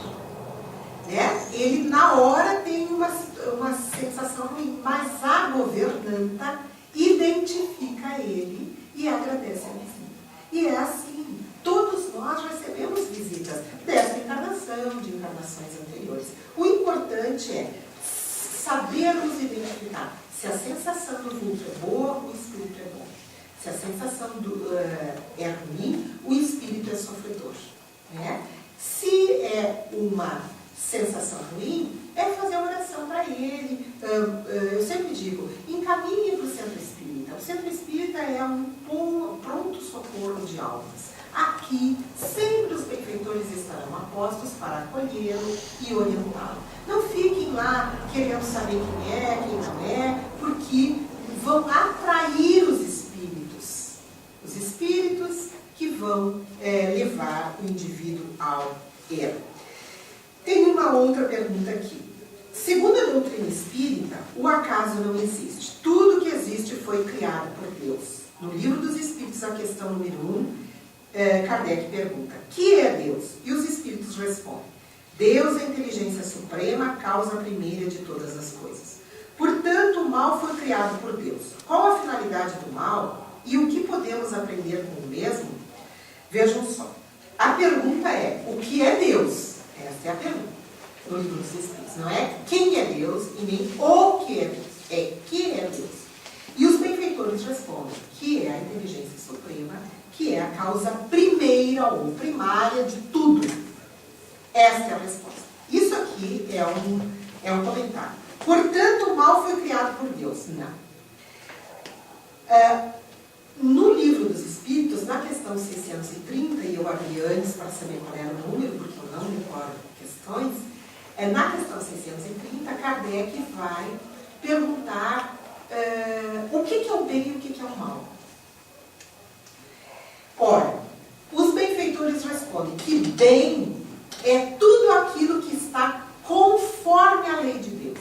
Né? Ele, na hora, tem uma sensação ruim, mas a governanta identifica ele e agradece a visita. E é assim, todos nós recebemos visitas desta encarnação, de encarnações anteriores. O importante é sabermos identificar. Se a sensação do vulto é boa, o espírito é bom. Se a sensação é ruim, o espírito é sofredor. Né? Se é uma sensação ruim, é fazer oração para ele. Eu sempre digo, encaminhe para o centro espírita. O centro espírita é um pronto-socorro de almas. Aqui, sempre os benfeitores estarão a postos para acolhê-lo e orientá-lo. Não fiquem lá querendo saber quem é, quem não é, porque vão atrair os espíritos. Os espíritos que vão levar o indivíduo ao erro. Tem uma outra pergunta aqui. Segundo a doutrina espírita, o acaso não existe. Tudo que existe foi criado por Deus. No Livro dos Espíritos, a questão número 1, Kardec pergunta, que é Deus? E os espíritos respondem, Deus é a inteligência suprema, a causa primeira de todas as coisas. Portanto, o mal foi criado por Deus. Qual a finalidade do mal e o que podemos aprender com o mesmo? Vejam só. A pergunta é, o que é Deus? Essa é a pergunta no Livro dos Espíritos. Não é quem é Deus e nem o que é Deus. É que é Deus. E os benfeitores respondem que é a inteligência suprema, que é a causa primeira ou primária de tudo. Esta é a resposta. Isso aqui é um comentário. Portanto, o mal foi criado por Deus. Não. No Livro dos Espíritos, na questão 630, e eu abri antes para saber qual era o número, porque eu não recordo questões, na questão 630, Kardec vai perguntar o que é o bem e o que é o mal. Ora, os benfeitores respondem que bem é tudo aquilo que está conforme a lei de Deus.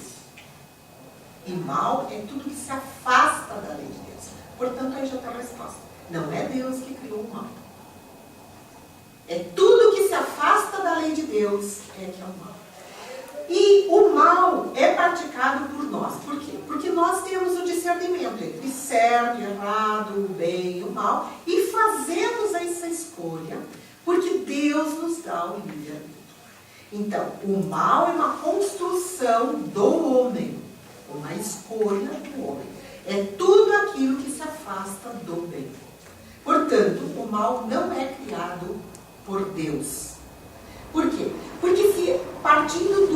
E mal é tudo que se afasta da lei de Deus. Portanto, aí já está a resposta. Não é Deus que criou o mal. É tudo que se afasta da lei de Deus que é o mal. E o mal é praticado por nós. Por quê? Porque nós temos o discernimento entre certo e errado, o bem e o mal, e fazemos essa escolha, porque Deus nos dá o livre-arbítrio. Então, o mal é uma construção do homem, uma escolha do homem. É tudo aquilo que se afasta do bem. Portanto, o mal não é criado por Deus. Por quê? Porque se partindo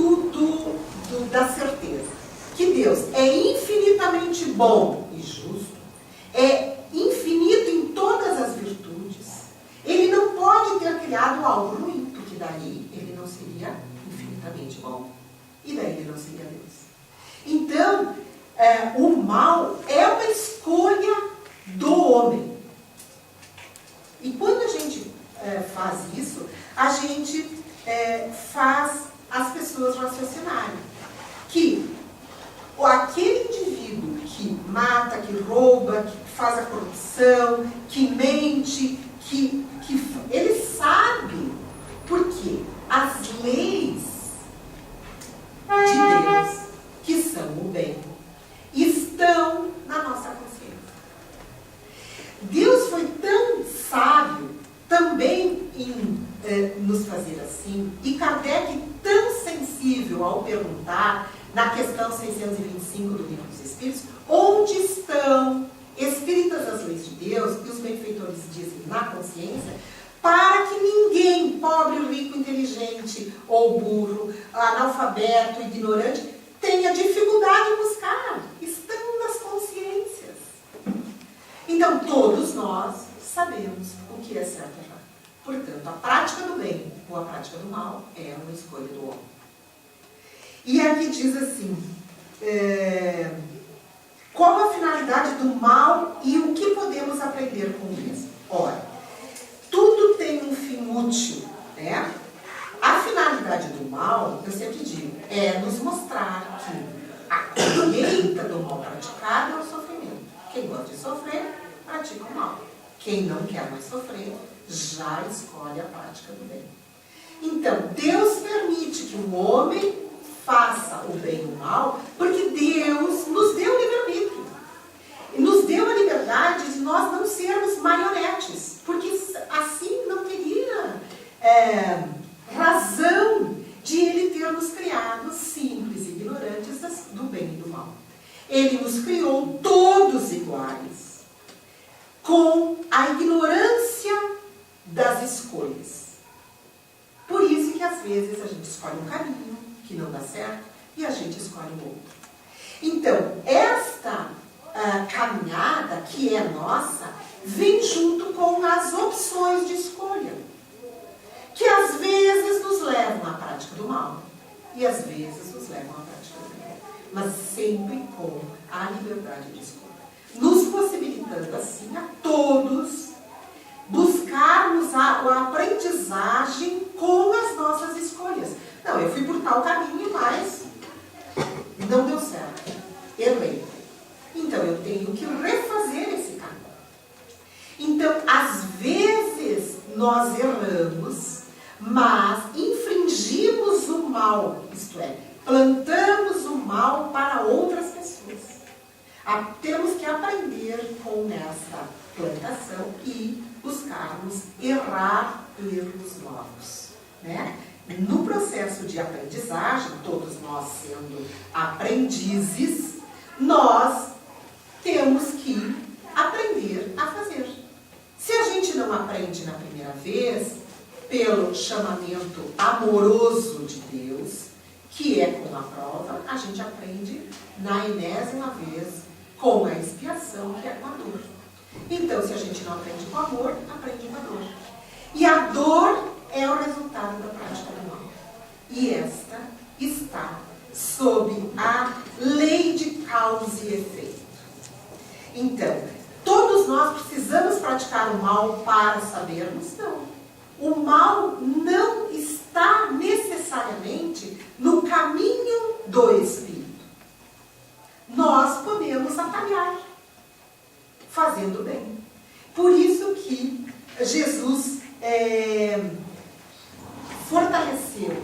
da certeza que Deus é infinitamente bom e justo, é infinito em todas as virtudes, ele não pode ter criado algo ruim, porque daí ele não seria infinitamente bom. E daí ele não seria Deus. Então, o mal é uma escolha do homem. E quando a gente faz isso, a gente faz as pessoas raciocinarem que aquele indivíduo que mata, que rouba, que faz a corrupção, que mente, que ele sabe, porque as leis perguntar, na questão 625 do Livro dos Espíritos, onde estão espíritas das leis de Deus, e os benfeitores dizem na consciência, para que ninguém, pobre, rico, inteligente ou burro, analfabeto, ignorante, tenha dificuldade em buscar. Estão nas consciências. Então, todos nós sabemos o que é certo e errado. Portanto, a prática do bem ou a prática do mal é uma escolha do homem. E aqui diz assim, qual a finalidade do mal e o que podemos aprender com isso? Ora, tudo tem um fim útil, né? A finalidade do mal, eu sempre digo, é nos mostrar que a colheita do mal praticado é o sofrimento. Quem gosta de sofrer, pratica o mal. Quem não quer mais sofrer, já escolhe a prática do bem. Então, Deus permite que o homem faça o bem e o mal, porque Deus nos deu o livre-arbítrio. E nos deu a liberdade de nós não sermos marionetes, porque assim não teria razão de Ele ter nos criado simples e ignorantes do bem e do mal. Ele nos criou todos iguais, com a ignorância das escolhas. Por isso que às vezes a gente escolhe um caminho que não dá certo e a gente escolhe o outro. Então, esta caminhada que é nossa vem junto com as opções de escolha, que às vezes nos levam à prática do mal e às vezes nos levam à prática do bem, mas sempre com a liberdade de escolha, nos possibilitando assim a todos buscarmos a aprendizagem com as nossas escolhas. Não, eu fui por tal caminho, mas não deu certo, errei. Então eu tenho que refazer esse caminho. Então, às vezes nós erramos, mas infringimos o mal, isto é, plantamos o mal para outras pessoas. Temos que aprender com essa plantação e buscarmos errar erros novos, né? No processo de aprendizagem, todos nós sendo aprendizes, nós temos que aprender a fazer. Se a gente não aprende na primeira vez, pelo chamamento amoroso de Deus, que é com a prova, a gente aprende na enésima vez com a expiação, que é com a dor. Então, se a gente não aprende com amor, aprende com a dor. E a dor é o resultado da prática do mal. E esta está sob a lei de causa e efeito. Então, todos nós precisamos praticar o mal para sabermos? Não. O mal não está necessariamente no caminho do Espírito. Nós podemos atalhar, fazendo bem. Por isso que Jesus fortaleceu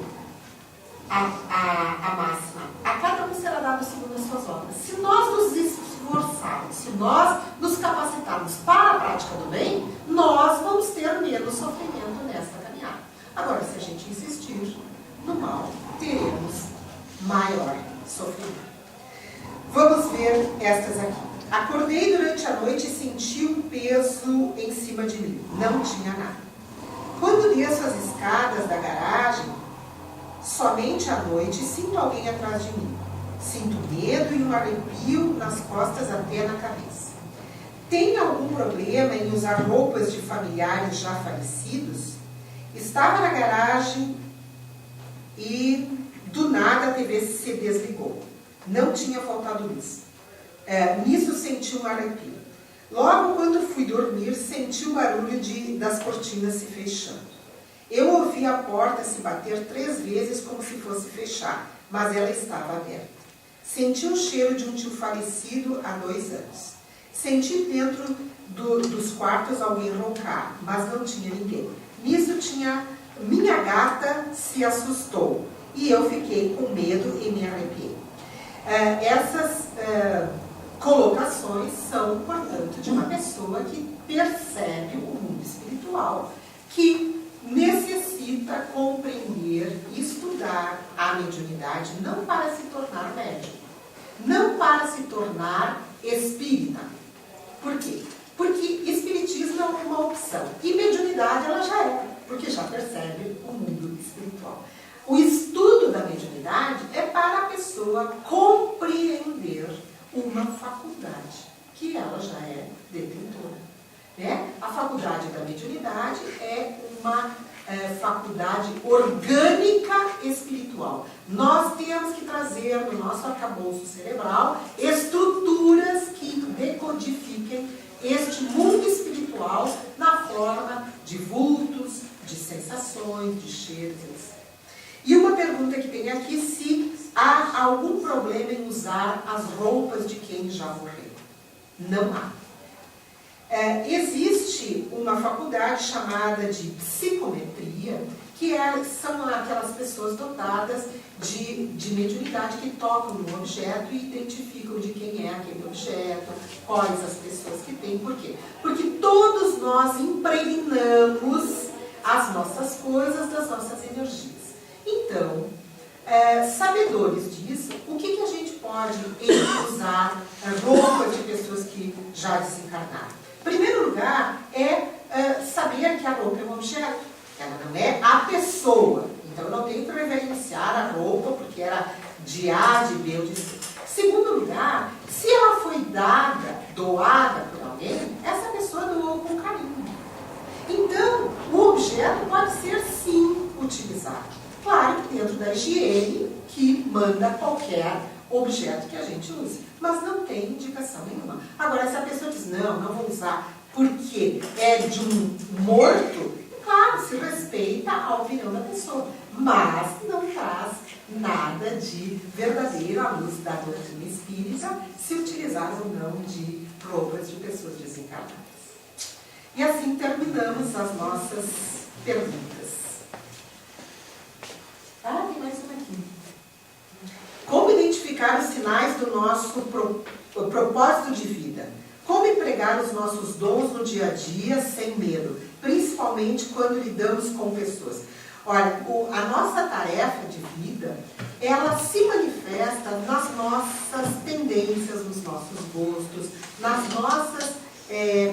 a máxima. A cada um será dado segundo as suas obras. Se nós nos esforçarmos, se nós nos capacitarmos para a prática do bem, nós vamos ter menos sofrimento nesta caminhada. Agora, se a gente insistir no mal, teremos maior sofrimento. Vamos ver estas aqui. Acordei durante a noite e senti um peso em cima de mim. Não tinha nada. Quando desço as escadas da garagem, somente à noite, sinto alguém atrás de mim. Sinto medo e um arrepio nas costas até na cabeça. Tenho algum problema em usar roupas de familiares já falecidos? Estava na garagem e do nada a TV se desligou. Não tinha faltado luz. Nisso senti um arrepio. Logo quando fui dormir, senti o barulho das cortinas se fechando. Eu ouvi a porta se bater 3 vezes como se fosse fechar, mas ela estava aberta. Senti o cheiro de um tio falecido há 2 anos. Senti dentro dos quartos alguém roncar, mas não tinha ninguém. Nisso minha gata se assustou e eu fiquei com medo e me arrepiei. Essas colocações são, portanto, de uma pessoa que percebe o mundo espiritual, que necessita necessita compreender e estudar a mediunidade não para se tornar médium, não para se tornar espírita. Por quê? Porque espiritismo é uma opção e mediunidade ela já é, porque já percebe o mundo espiritual. O estudo da mediunidade é para a pessoa compreender uma faculdade que ela já é detentora. Né? A faculdade da mediunidade é uma faculdade orgânica espiritual. Nós temos que trazer no nosso arcabouço cerebral estruturas que decodifiquem este mundo espiritual na forma de vultos, de sensações, de cheiros, etc. E uma pergunta que tem aqui, se há algum problema em usar as roupas de quem já morreu. Não há. Existe uma faculdade chamada de psicometria, que são aquelas pessoas dotadas de mediunidade que tocam no objeto e identificam de quem é aquele objeto, quais as pessoas que têm. Por quê? Porque todos nós impregnamos as nossas coisas das nossas energias. Então, sabedores disso, o que a gente pode usar roupas de pessoas que já desencarnaram? Em primeiro lugar, saber que a roupa é um objeto, ela não é a pessoa. Então, eu não tenho que reverenciar a roupa porque era de A, de B ou de C. Segundo lugar, se ela foi doada por alguém, essa pessoa doou com carinho. Então, o objeto pode ser, sim, utilizado. Claro que dentro da higiene que manda qualquer objeto que a gente use, mas não tem indicação nenhuma. Agora, se a pessoa diz, não vou usar porque é de um morto, claro, se respeita a opinião da pessoa, mas não traz nada de verdadeiro à luz da doutrina espírita, se utilizar ou não de roupas de pessoas desencarnadas. E assim terminamos as nossas perguntas. Tem mais uma aqui. Como identificar os sinais do nosso propósito de vida? Como empregar os nossos dons no dia a dia sem medo, principalmente quando lidamos com pessoas? Olha, a nossa tarefa de vida, ela se manifesta nas nossas tendências, nos nossos gostos, nas nossas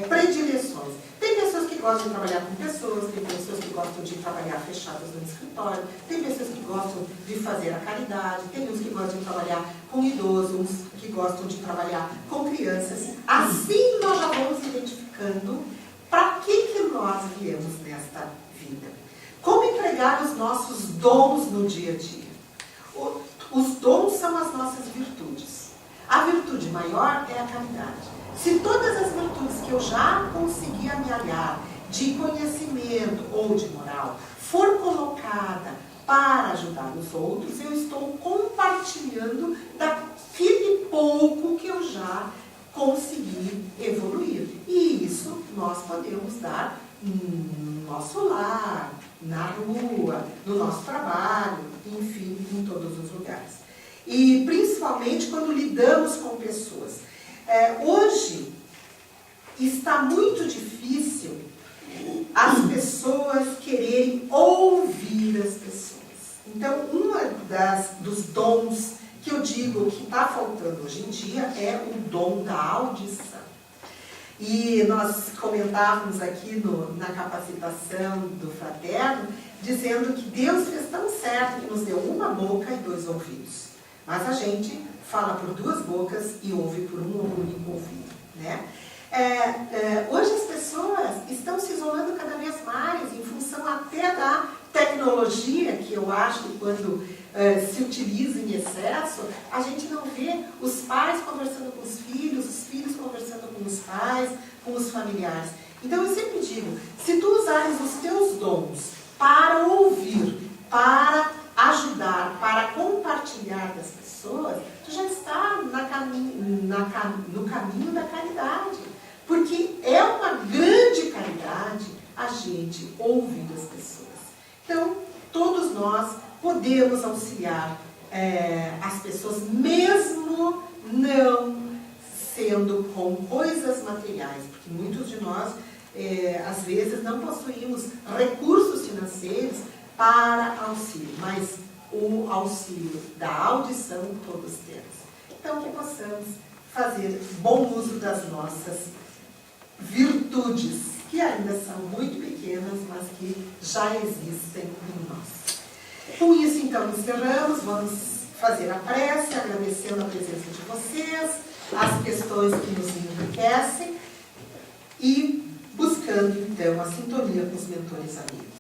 predileções. Tem pessoas que gostam de trabalhar com pessoas, tem pessoas que gostam de trabalhar fechadas no escritório, tem pessoas que gostam de fazer a caridade, tem uns que gostam de trabalhar com idosos, uns que gostam de trabalhar com crianças. Assim nós já vamos identificando para que nós viemos nesta vida. Como empregar os nossos dons no dia a dia? Os dons são as nossas virtudes. A virtude maior é a caridade. Se todas as virtudes que eu já consegui amealhar, de conhecimento ou de moral, for colocada para ajudar os outros, eu estou compartilhando daquele pouco que eu já consegui evoluir. E isso nós podemos dar no nosso lar, na rua, no nosso trabalho, enfim, em todos os lugares. E principalmente quando lidamos com pessoas. Hoje está muito difícil as pessoas quererem ouvir as pessoas. Então, dos dons que eu digo que está faltando hoje em dia é o dom da audição. E nós comentávamos aqui na capacitação do fraterno, dizendo que Deus fez tão certo que nos deu uma boca e 2 ouvidos. Mas a gente fala por 2 bocas e ouve por um único ouvido. Né? Hoje as pessoas estão se isolando cada vez mais em função até da tecnologia, que eu acho que quando se utiliza em excesso, a gente não vê os pais conversando com os filhos conversando com os pais, com os familiares. Então eu sempre digo, se tu usares os teus dons para ouvir, para ajudar, para compartilhar das pessoas, tu já está no caminho da caridade. Porque é uma grande caridade a gente ouvir as pessoas. Então, todos nós podemos auxiliar as pessoas, mesmo não sendo com coisas materiais. Porque muitos de nós, às vezes, não possuímos recursos financeiros para auxílio, mas o auxílio da audição todos temos. Então, que possamos fazer bom uso das nossas virtudes, que ainda são muito pequenas, mas que já existem em nós. Com isso, então, encerramos. Vamos fazer a prece, agradecendo a presença de vocês, as questões que nos enriquecem e buscando, então, a sintonia com os mentores amigos.